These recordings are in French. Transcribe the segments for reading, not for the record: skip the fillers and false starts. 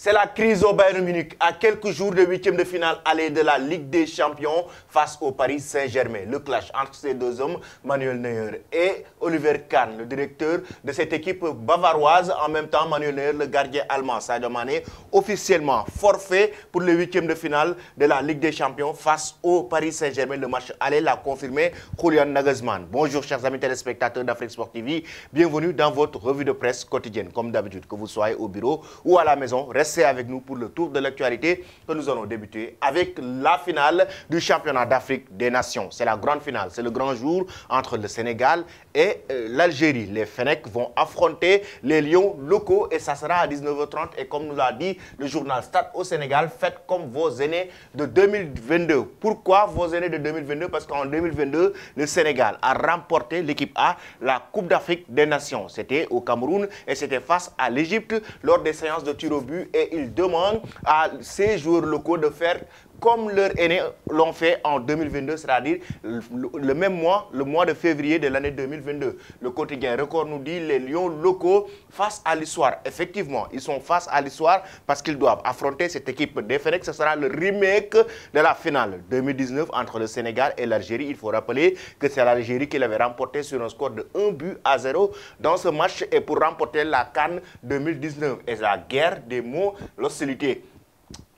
C'est la crise au Bayern Munich à quelques jours de huitième de finale aller de la Ligue des Champions face au Paris Saint-Germain. Le clash entre ces deux hommes, Manuel Neuer et Oliver Kahn, le directeur de cette équipe bavaroise. En même temps, Manuel Neuer, le gardien allemand, Sadio Mané, officiellement forfait pour le huitième de finale de la Ligue des Champions face au Paris Saint-Germain. Le match aller l'a confirmé Julian Nagelsmann. Bonjour chers amis téléspectateurs d'Afrique Sport TV. Bienvenue dans votre revue de presse quotidienne. Comme d'habitude, que vous soyez au bureau ou à la maison, restez avec nous pour le tour de l'actualité que nous allons débuter avec la finale du championnat d'Afrique des Nations. C'est la grande finale, c'est le grand jour entre le Sénégal et l'Algérie. Les Fennecs vont affronter les Lions locaux et ça sera à 19h30. Et comme nous l'a dit le journal Stade au Sénégal, faites comme vos aînés de 2022. Pourquoi vos aînés de 2022? Parce qu'en 2022, le Sénégal a remporté l'équipe A, la Coupe d'Afrique des Nations. C'était au Cameroun et c'était face à l'Égypte lors des séances de tir au but. Et il demande à ces joueurs locaux de faire comme leurs aînés l'ont fait en 2022, c'est-à-dire le même mois, le mois de février de l'année 2022. Le quotidien Record nous dit les Lions locaux face à l'histoire. Effectivement, ils sont face à l'histoire parce qu'ils doivent affronter cette équipe des Fennecs. Ce sera le remake de la finale 2019 entre le Sénégal et l'Algérie. Il faut rappeler que c'est l'Algérie qui l'avait remporté sur un score de 1-0 dans ce match et pour remporter la CAN 2019. Et la guerre des mots, l'hostilité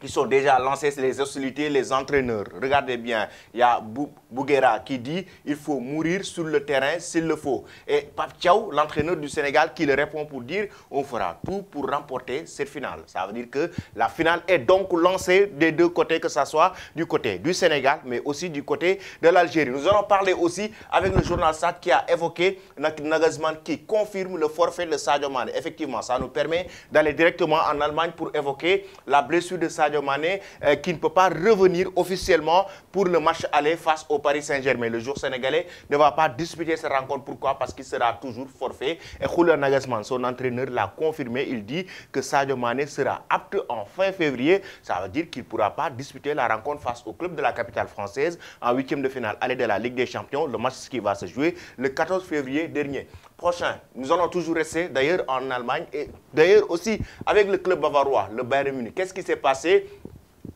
qui sont déjà lancés, c'est les hostilités, les entraîneurs. Regardez bien, il y a Bouguera qui dit il faut mourir sur le terrain s'il le faut. Et Pape Thiaw, l'entraîneur du Sénégal, qui le répond pour dire on fera tout pour remporter cette finale. Ça veut dire que la finale est donc lancée des deux côtés, que ce soit du côté du Sénégal, mais aussi du côté de l'Algérie. Nous allons parler aussi avec le journal SAT qui a évoqué Nagelsmann qui confirme le forfait de Sadio Mané. Effectivement, ça nous permet d'aller directement en Allemagne pour évoquer la blessure de Sadio Mané qui ne peut pas revenir officiellement pour le match aller face au Paris Saint-Germain. Le joueur sénégalais ne va pas disputer cette rencontre. Pourquoi? Parce qu'il sera toujours forfait. Et Julian Nagelsmann, son entraîneur, l'a confirmé. Il dit que Sadio Mané sera apte en fin février. Ça veut dire qu'il ne pourra pas disputer la rencontre face au club de la capitale française en huitième de finale aller de la Ligue des Champions. Le match qui va se jouer le 14 février dernier. Prochain, nous allons toujours rester d'ailleurs en Allemagne et d'ailleurs aussi avec le club bavarois, le Bayern Munich. Qu'est-ce qui s'est passé?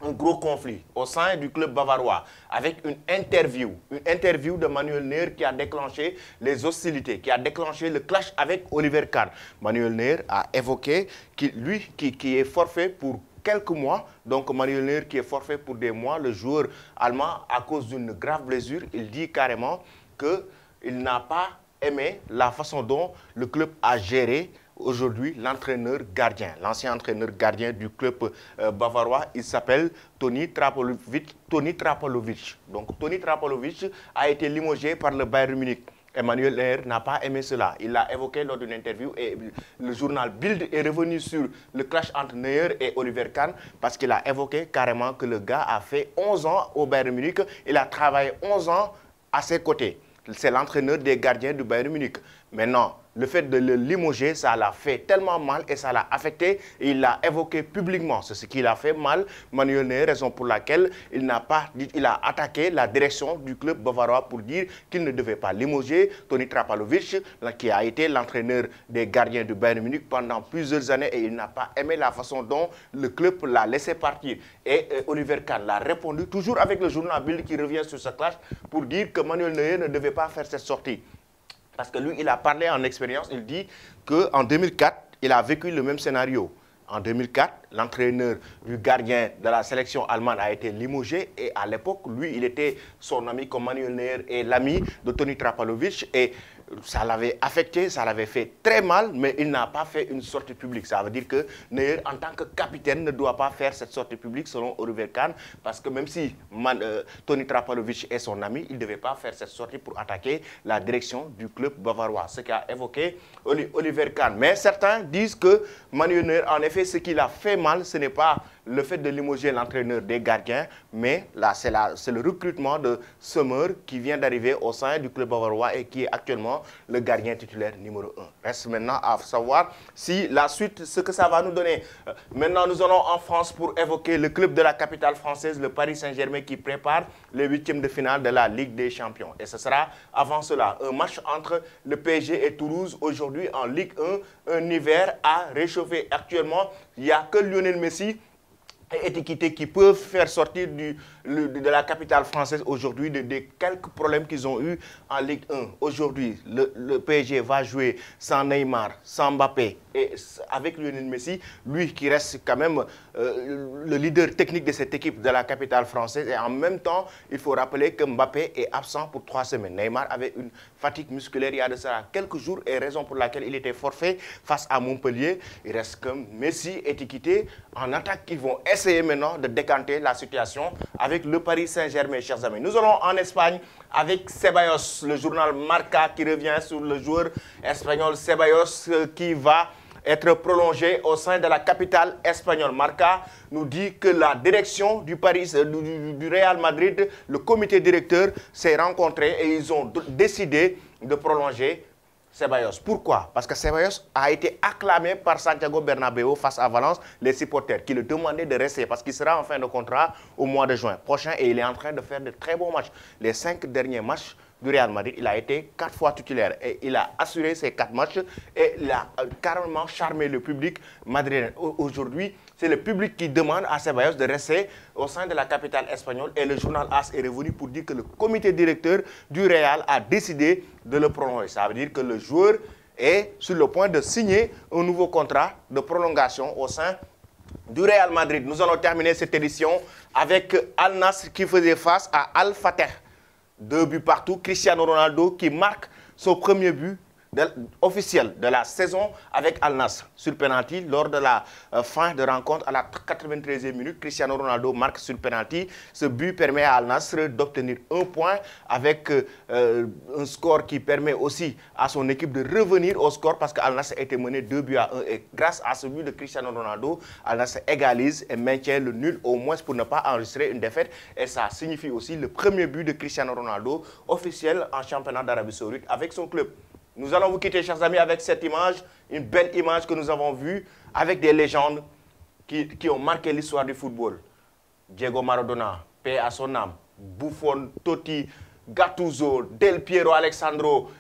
Un gros conflit au sein du club bavarois avec une interview de Manuel Neuer qui a déclenché les hostilités, qui a déclenché le clash avec Oliver Kahn. Manuel Neuer a évoqué lui qui est forfait pour quelques mois, donc Manuel Neuer qui est forfait pour des mois, le joueur allemand à cause d'une grave blessure, il dit carrément qu'il n'a pas aimé la façon dont le club a géré aujourd'hui l'entraîneur gardien, l'ancien entraîneur gardien du club bavarois. Il s'appelle Toni Trapalovic. Donc Toni Trapalovic a été limogé par le Bayern Munich. Emmanuel Neuer n'a pas aimé cela. Il l'a évoqué lors d'une interview et le journal Bild est revenu sur le clash entre Neuer et Oliver Kahn parce qu'il a évoqué carrément que le gars a fait 11 ans au Bayern Munich. Il a travaillé 11 ans à ses côtés. C'est l'entraîneur des gardiens du Bayern Munich. Maintenant, le fait de le limoger, ça l'a fait tellement mal et ça l'a affecté. Et il l'a évoqué publiquement. C'est ce qui l'a fait mal, Manuel Neuer, raison pour laquelle il a attaqué la direction du club bavarois pour dire qu'il ne devait pas limoger Toni Trapalovic, qui a été l'entraîneur des gardiens du Bayern Munich pendant plusieurs années et il n'a pas aimé la façon dont le club l'a laissé partir. Et Oliver Kahn l'a répondu, toujours avec le journal Bild qui revient sur ce clash, pour dire que Manuel Neuer ne devait pas faire cette sortie. Parce que lui, il a parlé en expérience, il dit qu'en 2004, il a vécu le même scénario. En 2004, l'entraîneur du gardien de la sélection allemande a été limogé et à l'époque, lui, il était son ami comme Manuel Neuer et l'ami de Toni Trapalovic et ça l'avait affecté, ça l'avait fait très mal, mais il n'a pas fait une sortie publique. Ça veut dire que Neuer, en tant que capitaine, ne doit pas faire cette sortie publique selon Oliver Kahn, parce que même si Toni Trapalovic est son ami, il ne devait pas faire cette sortie pour attaquer la direction du club bavarois. Ce qu'a évoqué Oliver Kahn. Mais certains disent que Manuel Neuer, en effet, ce qu'il a fait mal, ce n'est pas le fait de limoger l'entraîneur des gardiens, mais là, c'est le recrutement de Sommer qui vient d'arriver au sein du club bavarois et qui est actuellement actuellement le gardien titulaire numéro 1. Reste maintenant à savoir si la suite, ce que ça va nous donner. Maintenant, nous allons en France pour évoquer le club de la capitale française, le Paris Saint-Germain, qui prépare les huitièmes de finale de la Ligue des Champions. Et ce sera avant cela un match entre le PSG et Toulouse aujourd'hui en Ligue 1, un hiver à réchauffer. Actuellement, il n'y a que Lionel Messi et Étiqueté qui peuvent faire sortir de la capitale française aujourd'hui des quelques problèmes qu'ils ont eu en Ligue 1. Aujourd'hui, le PSG va jouer sans Neymar, sans Mbappé et avec Lionel Messi, lui qui reste quand même le leader technique de cette équipe de la capitale française. Et en même temps, il faut rappeler que Mbappé est absent pour 3 semaines. Neymar avait une fatigue musculaire il y a de ça quelques jours et raison pour laquelle il était forfait face à Montpellier. Il reste comme Messi, Étiqueté en attaque qui vont essayer maintenant de décanter la situation avec le Paris Saint-Germain, chers amis. Nous allons en Espagne avec Ceballos, le journal Marca qui revient sur le joueur espagnol Ceballos qui va être prolongé au sein de la capitale espagnole. Marca nous dit que la direction du Real Madrid, le comité directeur s'est rencontré et ils ont décidé de prolonger Ceballos. Pourquoi? Parce que Ceballos a été acclamé par Santiago Bernabéu face à Valence, les supporters qui le demandaient de rester parce qu'il sera en fin de contrat au mois de juin prochain et il est en train de faire de très bons matchs. Les 5 derniers matchs du Real Madrid, il a été 4 fois titulaire et il a assuré ces 4 matchs et il a carrément charmé le public madrilène. Aujourd'hui, c'est le public qui demande à Ceballos de rester au sein de la capitale espagnole et le journal AS est revenu pour dire que le comité directeur du Real a décidé de le prolonger. Ça veut dire que le joueur est sur le point de signer un nouveau contrat de prolongation au sein du Real Madrid. Nous allons terminer cette édition avec Al Nassr qui faisait face à Al Fateh. 2 buts partout. Cristiano Ronaldo qui marque son premier but officiel de la saison avec Al Nassr sur penalty lors de la fin de rencontre à la 93e minute. Cristiano Ronaldo marque sur penalty. Ce but permet à Al Nassr d'obtenir 1 point avec un score qui permet aussi à son équipe de revenir au score parce que Al Nassr était mené 2 buts à 1 et grâce à ce but de Cristiano Ronaldo, Al Nassr égalise et maintient le nul au moins pour ne pas enregistrer une défaite et ça signifie aussi le premier but de Cristiano Ronaldo officiel en championnat d'Arabie Saoudite avec son club. Nous allons vous quitter, chers amis, avec cette image, une belle image que nous avons vue avec des légendes qui ont marqué l'histoire du football. Diego Maradona, paix à son âme, Buffon, Totti, Gattuso, Del Piero, Alessandro,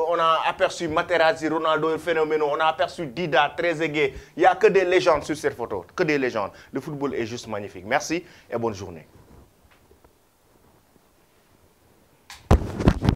on a aperçu Materazzi, Ronaldo, Fenomeno, on a aperçu Dida, Trezeguet. Il n'y a que des légendes sur cette photo, que des légendes. Le football est juste magnifique. Merci et bonne journée.